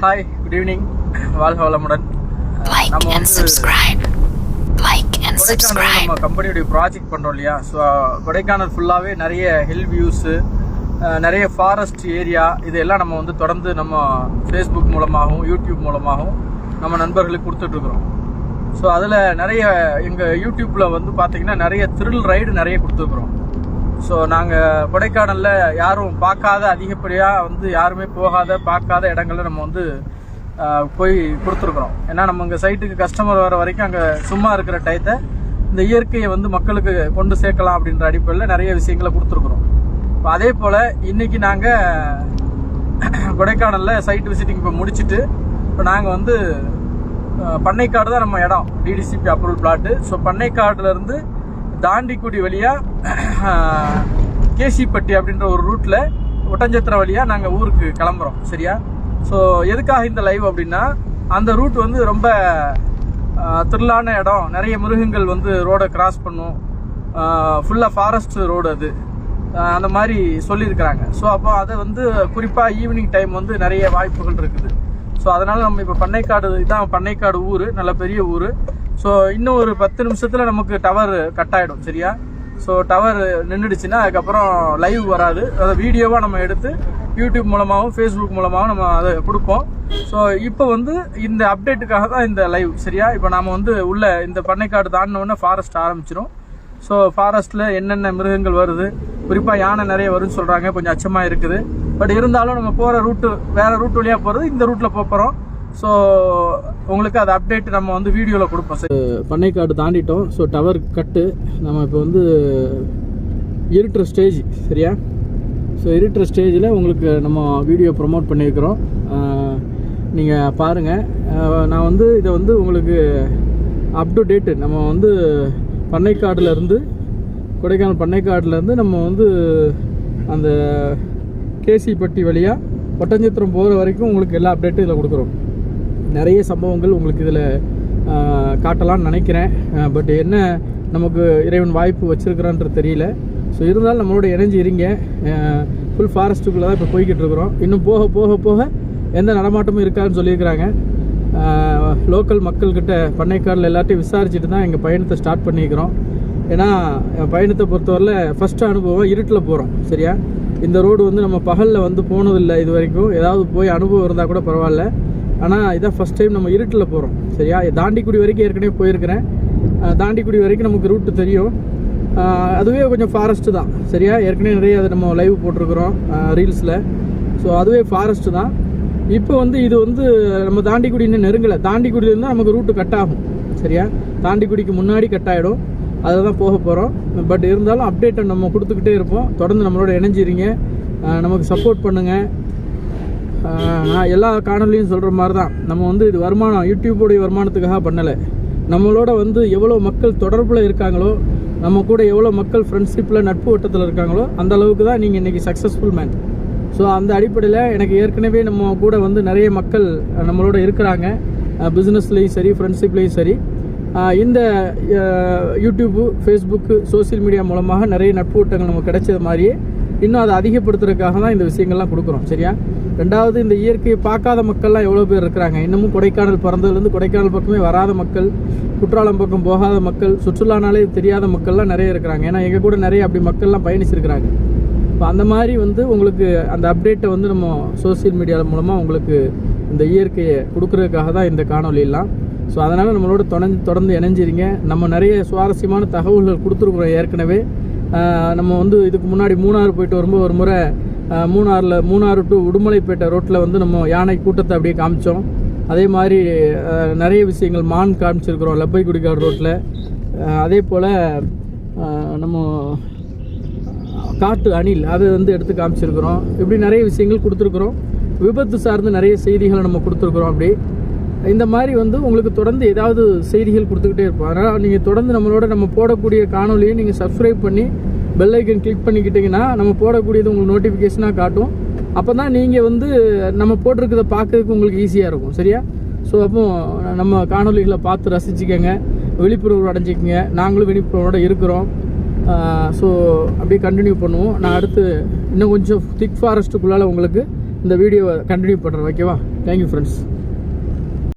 Hi, good evening. வாழ்க வளமுடன். நம்ம கொடைக்கானல் நம்ம கம்பெனியுடைய ப்ராஜெக்ட் பண்ணுறோம் இல்லையா? ஸோ கொடைக்கானல் ஃபுல்லாகவே நிறைய ஹில் வியூஸு, நிறைய ஃபாரஸ்ட் ஏரியா, இதெல்லாம் நம்ம வந்து தொடர்ந்து நம்ம ஃபேஸ்புக் மூலமாகவும் யூடியூப் மூலமாகவும் நம்ம நண்பர்களுக்கு கொடுத்துட்ருக்குறோம். ஸோ அதில் நிறைய எங்கள் யூடியூப்பில் வந்து பார்த்திங்கன்னா நிறைய த்ரில் ரைடு நிறைய கொடுத்துருக்குறோம். ஸோ நாங்கள் கொடைக்கானலில் யாரும் பார்க்காத, அதிகப்படியாக வந்து யாருமே போகாத பார்க்காத இடங்களில் நம்ம வந்து போய் கொடுத்துருக்குறோம். ஏன்னா நம்ம இங்கே சைட்டுக்கு கஸ்டமர் வர வரைக்கும் அங்கே சும்மா இருக்கிற டயத்தை இந்த இயற்கையை வந்து மக்களுக்கு கொண்டு சேர்க்கலாம் அப்படின்ற அடிப்படையில் நிறைய விஷயங்களை கொடுத்துருக்குறோம். இப்போ அதே போல் இன்றைக்கி நாங்கள் கொடைக்கானலில் சைட் விசிட்டிங் இப்போ முடிச்சுட்டு இப்போ நாங்கள் வந்து பண்ணைக்காடு தான் நம்ம இடம், டிடிசிபி அப்ரூவல் பிளாட்டு. ஸோ பண்ணைக்காடுலேருந்து தாண்டிக்குடி வழியாக கேசிப்பட்டி அப்படின்ற ஒரு ரூட்டில் ஒட்டஞ்சத்திரம் வழியாக நாங்கள் ஊருக்கு கிளம்புறோம். சரியா? ஸோ எதுக்காக இந்த லைவ் அப்படின்னா, அந்த ரூட் வந்து ரொம்ப த்ரில்லான இடம், நிறைய மிருகங்கள் வந்து ரோடை கிராஸ் பண்ணும், ஃபுல்லாக ஃபாரஸ்ட் ரோடு அது, அந்த மாதிரி சொல்லியிருக்கிறாங்க. ஸோ அப்போ அதை வந்து குறிப்பாக ஈவினிங் டைம் வந்து நிறைய வாய்ப்புகள் இருக்குது. ஸோ அதனால் நம்ம இப்போ பண்ணைக்காடு, இதுதான் பண்ணைக்காடு ஊர், நல்ல பெரிய ஊர். ஸோ இன்னும் ஒரு 10 நிமிஷத்தில் நமக்கு டவர் கட் ஆகிடும். சரியா? ஸோ டவர் நின்றுடுச்சுன்னா அதுக்கப்புறம் லைவ் வராது. அதை வீடியோவாக நம்ம எடுத்து யூடியூப் மூலமாகவும் ஃபேஸ்புக் மூலமாகவும் நம்ம அதை கொடுப்போம். ஸோ இப்போ வந்து இந்த அப்டேட்டுக்காக தான் இந்த லைவ். சரியா? இப்போ நாம் வந்து உள்ள இந்த பண்ணைக்காடு தாண்டினோடனே ஃபாரஸ்ட் ஆரம்பிச்சிடும். ஸோ ஃபாரஸ்ட்டில் என்னென்ன மிருகங்கள் வருது, குறிப்பாக யானை நிறைய வரும்னு சொல்கிறாங்க, கொஞ்சம் அச்சமாக இருக்குது. பட் இருந்தாலும் நம்ம போகிற ரூட்டு வேறு ரூட் வழியாக போகிறது, இந்த ரூட்டில் போகிறோம். ஸோ உங்களுக்கு அது அப்டேட் நம்ம வந்து வீடியோவில் கொடுப்போம். பண்ணைக்காடு தாண்டிட்டோம். ஸோ டவர் கட்டு, நம்ம இப்போ வந்து இருட்டுற ஸ்டேஜ். சரியா? ஸோ இருட்டுற ஸ்டேஜில் உங்களுக்கு நம்ம வீடியோ ப்ரொமோட் பண்ணியிருக்கிறோம், நீங்கள் பாருங்கள். நான் வந்து இதை வந்து உங்களுக்கு அப் டு டேட்டு, நம்ம வந்து பண்ணைக்காடுலேருந்து, கொடைக்கானல் பண்ணைக்காடுலேருந்து நம்ம வந்து அந்த கேசிப்பட்டி வழியாக ஒட்டஞ்சத்திரம் போகிற வரைக்கும் உங்களுக்கு எல்லா அப்டேட்டும் இதில் கொடுக்குறோம். நிறைய சம்பவங்கள் உங்களுக்கு இதில் காட்டலான்னு நினைக்கிறேன். பட் என்ன நமக்கு இறைவன் வாய்ப்பு வச்சுருக்கிறான்றது தெரியல. ஸோ இருந்தாலும் நம்மளோட இணைஞ்சி இருங்க. ஃபுல் ஃபாரஸ்ட்டுக்குள்ளே தான் இப்போ போய்கிட்டு இருக்கிறோம். இன்னும் போக போக போக எந்த நடமாட்டமும் இருக்காதுன்னு சொல்லியிருக்கிறாங்க. லோக்கல் மக்கள்கிட்ட பண்ணைக்காடில் எல்லாத்தையும் விசாரிச்சுட்டு தான் எங்கள் பயணத்தை ஸ்டார்ட் பண்ணிக்கிறோம். ஏன்னா பயணத்தை பொறுத்தவரையில் ஃபஸ்ட்டு அனுபவம் இருட்டில் போகிறோம். சரியா? இந்த ரோடு வந்து நம்ம பகலில் வந்து போனதில்லை இது வரைக்கும். ஏதாவது போய் அனுபவம் இருந்தால் கூட பரவாயில்ல. ஆனால் இதான் ஃபஸ்ட் டைம் நம்ம இருட்டில் போகிறோம். சரியா? தாண்டிக்குடி வரைக்கும் ஏற்கனவே போயிருக்கிறேன். தாண்டிக்குடி வரைக்கும் நமக்கு ரூட்டு தெரியும். அதுவே கொஞ்சம் ஃபாரஸ்ட்டு தான். சரியா? ஏற்கனவே நிறைய அதை நம்ம லைவ் போட்டிருக்கிறோம் ரீல்ஸில். ஸோ அதுவே ஃபாரஸ்ட்டு தான். இப்போ வந்து இது வந்து நம்ம தாண்டிக்குடி இன்னும் நெருங்கலை. தாண்டிக்குடியிலேருந்து நமக்கு ரூட்டு கட் ஆகும். சரியா? தாண்டிக்குடிக்கு முன்னாடி கட் ஆகிடும். அதில் தான் போக போகிறோம். பட் இருந்தாலும் அப்டேட்டை நம்ம கொடுத்துக்கிட்டே இருப்போம். தொடர்ந்து நம்மளோட இணைஞ்சிருங்க, நமக்கு சப்போர்ட் பண்ணுங்கள். நான் எல்லா காணொலியும் சொல்கிற மாதிரி தான், நம்ம வந்து இது வருமானம், யூடியூபோடைய வருமானத்துக்காக பண்ணலை. நம்மளோட வந்து எவ்வளோ மக்கள் தொடர்பில் இருக்காங்களோ, நம்ம கூட எவ்வளோ மக்கள் ஃப்ரெண்ட்ஷிப்பில் நட்பு வட்டத்தில் இருக்காங்களோ, அந்த அளவுக்கு தான் நீங்கள் இன்றைக்கி சக்ஸஸ்ஃபுல் மேன். ஸோ அந்த அடிப்படையில் எனக்கு ஏற்கனவே நம்ம கூட வந்து நிறைய மக்கள் நம்மளோட இருக்கிறாங்க, பிஸ்னஸ்லேயும் சரி, ஃப்ரெண்ட்ஷிப்லேயும் சரி. இந்த யூடியூப்பு, ஃபேஸ்புக்கு, சோசியல் மீடியா மூலமாக நிறைய நட்பு வட்டங்கள் நமக்கு கிடைச்சது மாதிரியே இன்னும் அதை அதிகப்படுத்துறதுக்காக தான் இந்த விஷயங்கள்லாம் கொடுக்குறோம். சரியா? ரெண்டாவது, இந்த இயற்கையை பார்க்காத மக்கள்லாம் எவ்வளோ பேர் இருக்கிறாங்க. இன்னமும் கொடைக்கானல் பிறந்ததுலேருந்து கொடைக்கானல் பக்கமே வராத மக்கள், குற்றாலம் பக்கம் போகாத மக்கள், சுற்றுலானாலே தெரியாத மக்கள்லாம் நிறைய இருக்கிறாங்க. ஏன்னா எங்கள் கூட நிறைய அப்படி மக்கள்லாம் பயணிச்சிருக்கிறாங்க. இப்போ அந்த மாதிரி வந்து உங்களுக்கு அந்த அப்டேட்டை வந்து நம்ம சோசியல் மீடியா மூலமாக உங்களுக்கு இந்த இயற்கையை கொடுக்குறதுக்காக தான் இந்த காணொலியெல்லாம். ஸோ அதனால் நம்மளோட தொடர்ந்து இணைஞ்சிருங்க. நம்ம நிறைய சுவாரஸ்யமான தகவல்கள் கொடுத்துருக்குறோம் ஏற்கனவே. நம்ம வந்து இதுக்கு முன்னாடி மூணாறு போயிட்டு வரும்போது ஒரு முறை மூணாறு டு உடுமலைப்பேட்டை ரோட்டில் வந்து நம்ம யானை கூட்டத்தை அப்படியே காமிச்சோம். அதே மாதிரி நிறைய விஷயங்கள் மான் காமிச்சிருக்கிறோம் லப்பைக்குடிக்காடு ரோட்டில். அதே போல் நம்ம காட்டு அணில் அதை வந்து எடுத்து காமிச்சிருக்கிறோம். இப்படி நிறைய விஷயங்கள் கொடுத்துருக்குறோம். விபத்து சார்ந்து நிறைய செய்திகளை நம்ம கொடுத்துருக்குறோம். அப்படி இந்த மாதிரி வந்து உங்களுக்கு தொடர்ந்து ஏதாவது செய்திகள் கொடுத்துக்கிட்டே இருப்போம். அதனால் நீங்கள் தொடர்ந்து நம்ம போடக்கூடிய காணொலியை நீங்கள் சப்ஸ்கிரைப் பண்ணி பெல் ஐக்கன் கிளிக் பண்ணிக்கிட்டிங்கன்னா நம்ம போடக்கூடியது உங்களுக்கு நோட்டிஃபிகேஷனாக காட்டும். அப்போ தான் நீங்கள் வந்து நம்ம போட்டிருக்கிறத பார்க்கறதுக்கு உங்களுக்கு ஈஸியாக இருக்கும். சரியா? ஸோ அப்போ நம்ம காணொலிகளை பார்த்து ரசிச்சுக்கோங்க, விழிப்புணர்வு அடைஞ்சிக்கங்க. நாங்களும் விழிப்புணர்வோடு இருக்கிறோம். ஸோ அப்படியே கண்டினியூ பண்ணுவோம். நான் அடுத்து இன்னும் கொஞ்சம் திக் ஃபாரஸ்ட்டுக்குள்ளால் உங்களுக்கு இந்த வீடியோவை கண்டினியூ பண்ணுறேன். ஓகேவா? Thank you friends.